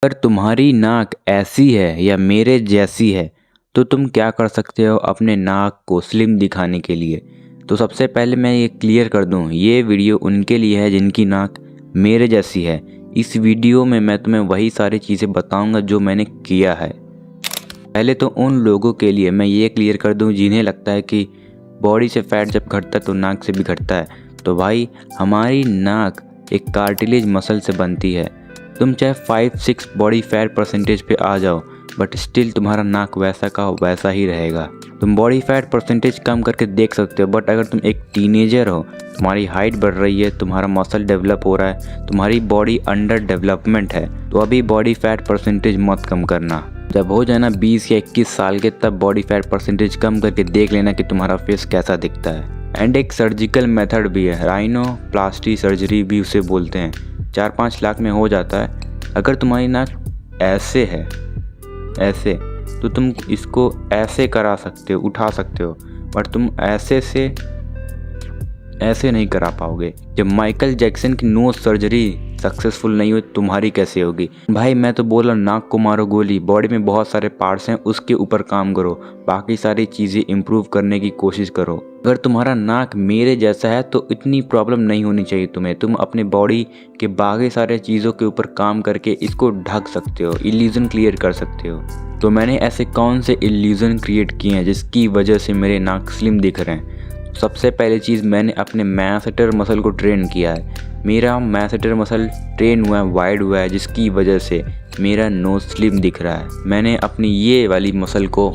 अगर तुम्हारी नाक ऐसी है या मेरे जैसी है तो तुम क्या कर सकते हो अपने नाक को स्लिम दिखाने के लिए। तो सबसे पहले मैं ये क्लियर कर दूं, ये वीडियो उनके लिए है जिनकी नाक मेरे जैसी है। इस वीडियो में मैं तुम्हें वही सारी चीज़ें बताऊंगा जो मैंने किया है। पहले तो उन लोगों के लिए मैं ये क्लियर कर दूं जिन्हें लगता है कि बॉडी से फैट जब घटता है तो नाक से भी घटता है। तो भाई, हमारी नाक एक कार्टिलेज मसल से बनती है। तुम चाहे 5-6 बॉडी फैट परसेंटेज पे आ जाओ, बट स्टिल तुम्हारा नाक वैसा का वैसा ही रहेगा। तुम बॉडी फैट परसेंटेज कम करके देख सकते हो, बट अगर तुम एक टीनेजर हो, तुम्हारी हाइट बढ़ रही है, तुम्हारा मसल डेवलप हो रहा है, तुम्हारी बॉडी अंडर डेवलपमेंट है, तो अभी बॉडी फैट परसेंटेज मत कम करना। जब हो जाए ना 20 या 21 साल के, तब बॉडी फैट परसेंटेज कम करके देख लेना कि तुम्हारा फेस कैसा दिखता है। एंड एक सर्जिकल मेथड भी है, राइनोप्लास्टी सर्जरी भी उसे बोलते हैं। 4-5 लाख में हो जाता है। अगर तुम्हारी नाक ऐसे है, ऐसे, तो तुम इसको ऐसे करा सकते हो, उठा सकते हो, बट तुम ऐसे से ऐसे नहीं करा पाओगे। जब माइकल जैक्सन की नोज सर्जरी सक्सेसफुल नहीं हुई, तुम्हारी कैसे होगी? भाई मैं तो बोल रहा हूँ, नाक को मारो गोली। बॉडी में बहुत सारे पार्ट्स हैं, उसके ऊपर काम करो, बाकी सारी चीज़ें इम्प्रूव करने की कोशिश करो। अगर तुम्हारा नाक मेरे जैसा है तो इतनी प्रॉब्लम नहीं होनी चाहिए तुम्हें। तुम अपने बॉडी के बाकी सारे चीज़ों के ऊपर काम करके इसको ढक सकते हो, इल्यूजन क्लियर कर सकते हो। तो मैंने ऐसे कौन से इल्यूजन क्रिएट किए हैं जिसकी वजह से मेरे नाक स्लिम दिख रहे हैं? सबसे पहली चीज़, मैंने अपने मैसेटर मसल को ट्रेन किया है। मेरा मैसेटर मसल ट्रेन हुआ है, वाइड हुआ है, जिसकी वजह से मेरा नोज स्लिम दिख रहा है। मैंने अपनी ये वाली मसल को,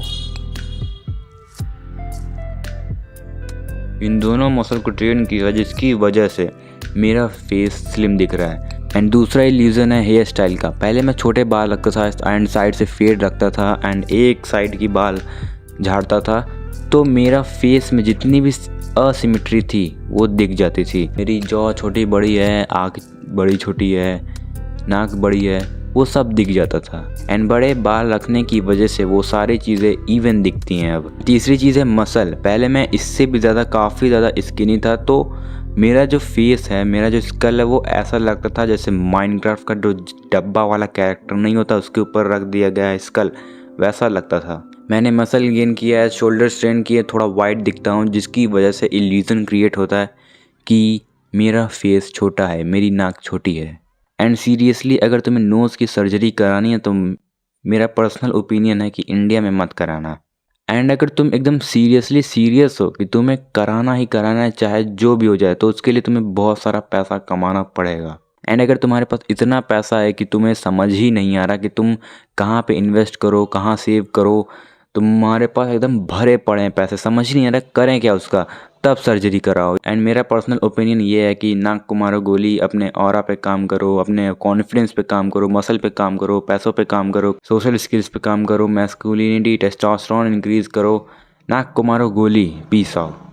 इन दोनों मसल को ट्रेन किया जिसकी वजह से मेरा फेस स्लिम दिख रहा है। एंड दूसरा इल्यूजन है हेयर स्टाइल का। पहले मैं छोटे बाल रखता था एंड साइड से फेड रखता था एंड एक साइड की बाल झाड़ता था, तो मेरा फेस में जितनी भी असिमेट्री थी वो दिख जाती थी। मेरी जॉ छोटी बड़ी है, आँख बड़ी छोटी है, नाक बड़ी है, वो सब दिख जाता था। एंड बड़े बाल रखने की वजह से वो सारी चीज़ें इवन दिखती हैं अब। तीसरी चीज़ है मसल। पहले मैं इससे भी ज़्यादा, काफ़ी ज़्यादा स्किनी था, तो मेरा जो फेस है, मेरा जो स्कल है, वो ऐसा लगता था जैसे माइनक्राफ्ट का जो डब्बा वाला कैरेक्टर नहीं होता, उसके ऊपर रख दिया गया है स्कल, वैसा लगता था। मैंने मसल गेन किया है, शोल्डर स्ट्रेन किया, थोड़ा वाइड दिखता हूँ, जिसकी वजह से इल्यूजन क्रिएट होता है कि मेरा फेस छोटा है, मेरी नाक छोटी है। एंड सीरियसली, अगर तुम्हें नोज़ की सर्जरी करानी है तो मेरा पर्सनल ओपिनियन है कि इंडिया में मत कराना। एंड अगर तुम एकदम सीरियस हो कि तुम्हें कराना ही कराना है, चाहे जो भी हो जाए, तो उसके लिए तुम्हें बहुत सारा पैसा कमाना पड़ेगा। एंड अगर तुम्हारे पास इतना पैसा है कि तुम्हें समझ ही नहीं आ रहा कि तुम कहाँ पे इन्वेस्ट करो, कहाँ सेव करो, तुम्हारे पास एकदम भरे पड़े हैं पैसे, समझ ही नहीं आ रहा करें क्या उसका, तब सर्जरी कराओ। एंड मेरा पर्सनल ओपिनियन ये है कि नाक को मारो गोली, अपने ऑरा पे काम करो, अपने कॉन्फिडेंस पे काम करो, मसल पे काम करो, पैसों पे काम करो, सोशल स्किल्स पे काम करो, मैस्कुलिनिटी, टेस्टोस्टेरोन इंक्रीज करो। नाक को मारो गोली। Peace out.